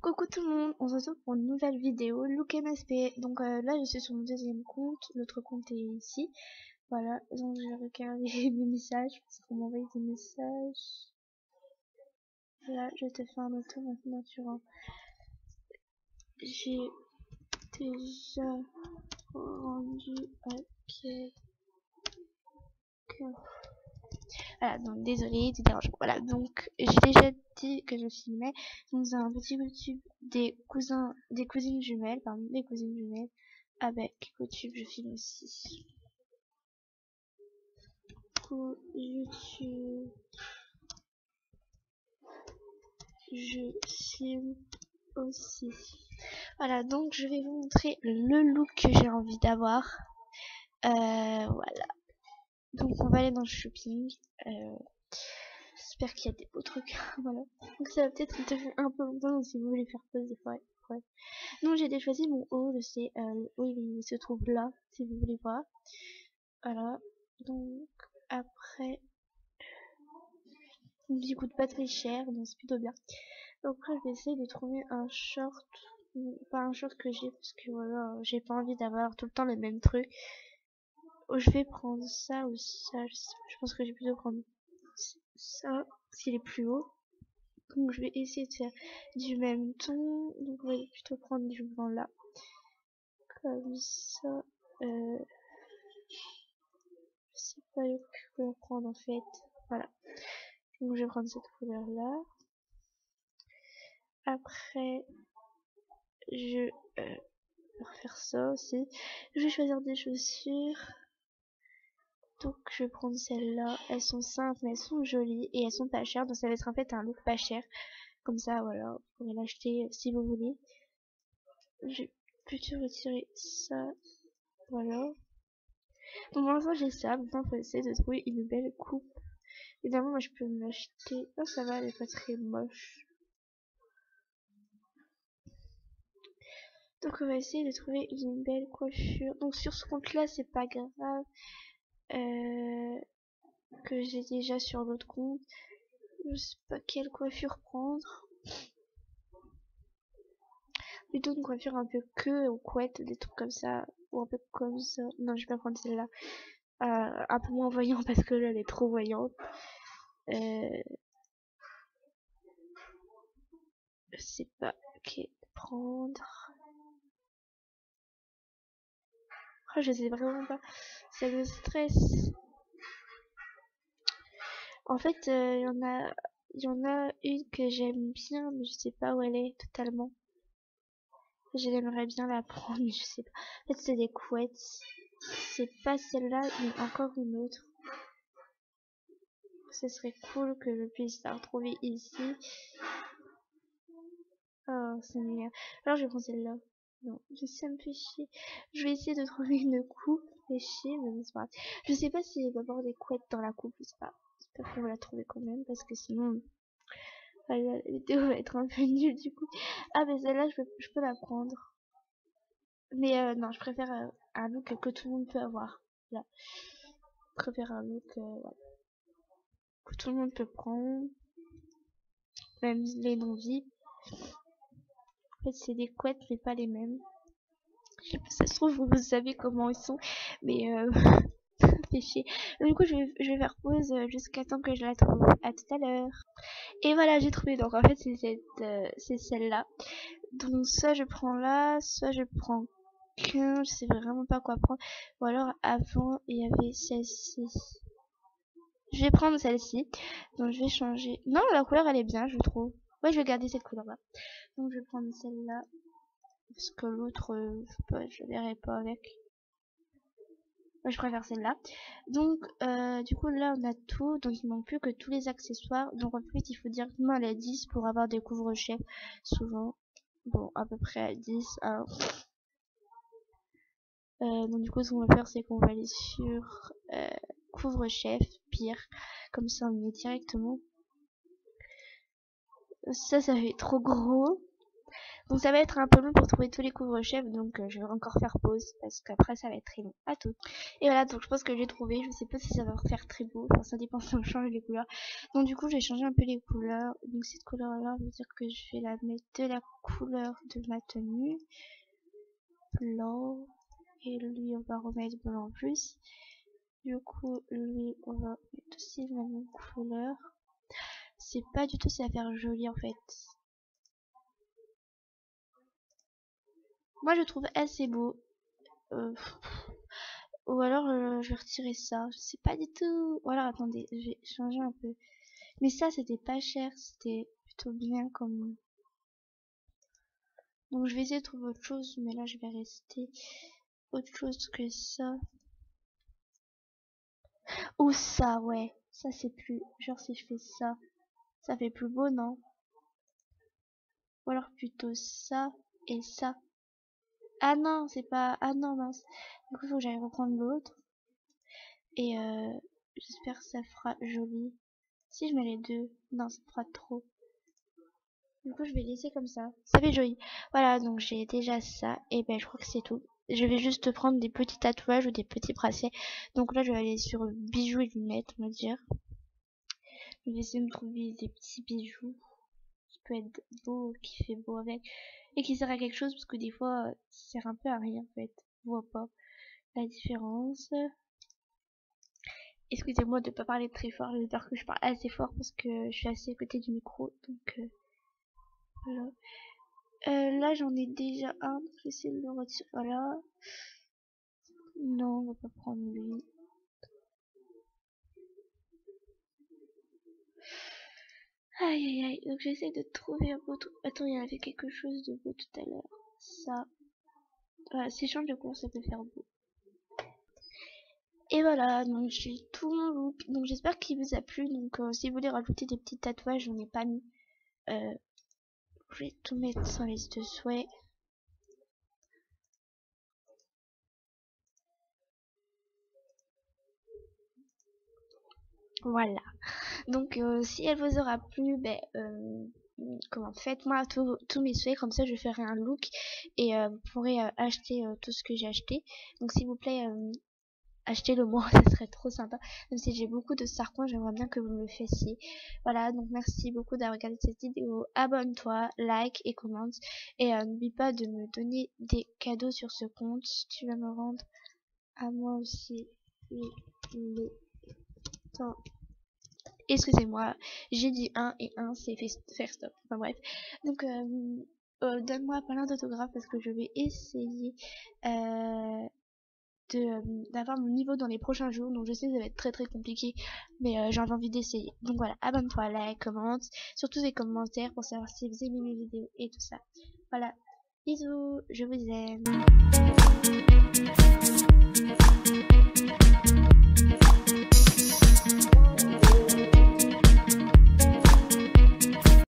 Coucou tout le monde, on se retrouve pour une nouvelle vidéo Look MSP. Donc là je suis sur mon deuxième compte, l'autre compte est ici. Voilà, donc je vais regarder mes messages parce qu'on m'a envoyé des messages. Là je te fais un auto maintenant tu vois. J'ai déjà rendu à quelqu'un. Voilà, donc désolé du dérangement. Voilà, donc j'ai déjà dit que je filmais dans un petit YouTube des cousines jumelles, pardon, des cousines jumelles. Avec YouTube, je filme aussi. Pour YouTube, je filme aussi. Voilà, donc je vais vous montrer le look que j'ai envie d'avoir. Voilà. Donc on va aller dans le shopping. J'espère qu'il y a des beaux trucs. Voilà. Donc ça va peut-être un peu longtemps, donc si vous voulez faire pause des fois. Ouais. Donc j'ai choisi mon haut, je sais, le haut il se trouve là, si vous voulez voir. Voilà. Donc après, il coûte pas très cher, donc c'est plutôt bien. Donc après je vais essayer de trouver un short, pas un short que j'ai, parce que voilà, j'ai pas envie d'avoir tout le temps les mêmes trucs. Je vais prendre ça ou ça, je pense que je vais plutôt prendre ça, s'il est plus haut. Donc je vais essayer de faire du même ton, donc on va plutôt prendre du blanc là. Comme ça, je sais pas quelle couleur prendre en fait. Voilà. Donc je vais prendre cette couleur là. Après, je vais refaire ça aussi. Je vais choisir des chaussures. Donc je vais prendre celles-là. Elles sont simples mais elles sont jolies et elles sont pas chères. Donc ça va être en fait un look pas cher. Comme ça, voilà, vous pourrez l'acheter si vous voulez. Je vais plutôt retirer ça. Voilà. Donc pour l'instant j'ai ça. Maintenant il faut essayer de trouver une belle coupe. Évidemment moi je peux me l'acheter. Oh ça va, elle est pas très moche. Donc on va essayer de trouver une belle coiffure. Donc sur ce compte là c'est pas grave. Que j'ai déjà sur l'autre compte. Je sais pas quelle coiffure prendre. Plutôt une coiffure un peu queue ou couette, des trucs comme ça. Ou un peu comme ça. Non je vais pas prendre celle-là. Un peu moins voyante parce que là elle est trop voyante. Je sais pas quelle prendre. Oh, je sais vraiment pas. Ça me stresse. En fait, il y en a une que j'aime bien, mais je sais pas où elle est totalement. J'aimerais bien la prendre, mais je sais pas. En fait, c'est des couettes. C'est pas celle-là, mais encore une autre. Ce serait cool que je puisse la retrouver ici. Oh, c'est meilleur. Alors, je vais prendre celle-là. Non, ça me fait chier. Je vais essayer de trouver une coupe. Ça fait chier, mais c'est pas grave. Je sais pas s'il va y avoir des couettes dans la coupe, je sais pas. J'espère qu'on va la trouver quand même, parce que sinon, la vidéo va être un peu nulle du coup. Ah, mais celle-là, je peux la prendre. Mais non, je préfère un look que tout le monde peut avoir. Là. Je préfère un look voilà, que tout le monde peut prendre. Même les non-VIP. En fait, c'est des couettes, mais pas les mêmes. Je sais pas, ça se trouve, vous savez comment ils sont. Mais ça fait chier. Du coup, je vais faire pause jusqu'à temps que je la trouve. À tout à l'heure. Et voilà, j'ai trouvé. Donc, en fait, c'est celle-là. Donc, soit je prends là, soit je prends qu'un. Je sais vraiment pas quoi prendre. Ou alors, avant, il y avait celle-ci. Je vais prendre celle-ci. Donc, je vais changer. Non, la couleur, elle est bien, je trouve. Ouais, je vais garder cette couleur-là. Donc, je vais prendre celle-là. Parce que l'autre, je sais pas, je verrai pas avec. Moi, je préfère celle-là. Donc, du coup, là, on a tout. Donc, il manque plus que tous les accessoires. Donc, en fait, il faut directement aller à 10 pour avoir des couvre-chefs. Souvent. Bon, à peu près à 10. Hein. Donc, du coup, ce qu'on va faire, c'est qu'on va aller sur couvre-chef, pire. Comme ça, on y est directement. Ça fait trop gros. Donc ça va être un peu long pour trouver tous les couvre-chefs, donc je vais encore faire pause parce qu'après ça va être très long. À tout. Et voilà, donc je pense que j'ai trouvé, je sais pas si ça va faire très beau, enfin ça dépend si on change les couleurs. Donc du coup je vais changer un peu les couleurs. Donc cette couleur là veut dire que je vais la mettre de la couleur de ma tenue. Blanc. Et lui on va remettre blanc en plus. Du coup lui on va mettre aussi la même couleur. C'est pas du tout si ça va faire joli en fait. Moi je trouve assez beau. Ou alors je vais retirer ça. Je sais pas du tout. Ou alors attendez, je vais changer un peu. Mais ça c'était pas cher, c'était plutôt bien comme. Donc je vais essayer de trouver autre chose, mais là je vais rester autre chose que ça. Ou ça, ouais. Ça c'est plus. Genre si je fais ça, ça fait plus beau, non? Ou alors plutôt ça et ça. Ah non, c'est pas. Ah non, mince. Du coup, faut que j'aille reprendre l'autre. Et j'espère que ça fera joli. Si je mets les deux, non, ça fera trop. Du coup, je vais laisser comme ça. Ça fait joli. Voilà, donc j'ai déjà ça. Et ben, je crois que c'est tout. Je vais juste prendre des petits tatouages ou des petits bracelets. Donc là, je vais aller sur bijoux et lunettes, on va dire. Je vais essayer de me trouver des petits bijoux qui peut être beau, qui fait beau avec. Et qui sert à quelque chose, parce que des fois, ça sert un peu à rien, en fait. On voit pas la différence. Excusez-moi de pas parler très fort. J'espère que je parle assez fort parce que je suis assez à côté du micro. Donc, voilà. Là, j'en ai déjà un. Je vais essayer de le retirer. Voilà. Non, on va pas prendre lui. Aïe, aïe, aïe. Donc, j'essaie de trouver un beau truc. Attends, il y avait quelque chose de beau tout à l'heure. Ça. Voilà, si je change de couleur, ça peut faire beau. Et voilà, donc j'ai tout mon look. Donc, j'espère qu'il vous a plu. Donc, si vous voulez rajouter des petits tatouages, j'en ai pas mis. Je vais tout mettre sur liste de souhaits. Voilà. Donc si elle vous aura plu, ben comment faites-moi tous mes souhaits, comme ça je ferai un look et vous pourrez acheter tout ce que j'ai acheté. Donc s'il vous plaît, achetez-le moi, ça serait trop sympa. Même si j'ai beaucoup de sarcons, j'aimerais bien que vous me le fassiez. Voilà, donc merci beaucoup d'avoir regardé cette vidéo. Abonne-toi, like et commente. Et n'oublie pas de me donner des cadeaux sur ce compte. Tu vas me rendre à moi aussi les temps. Excusez-moi, j'ai dit 1 et 1 c'est faire stop. Enfin bref. Donc donne-moi plein d'autographes parce que je vais essayer d'avoir mon niveau dans les prochains jours. Donc je sais que ça va être très très compliqué, mais j'ai envie d'essayer. Donc voilà, abonne-toi, like, commente, surtout des commentaires pour savoir si vous aimez mes vidéos et tout ça. Voilà, bisous, je vous aime.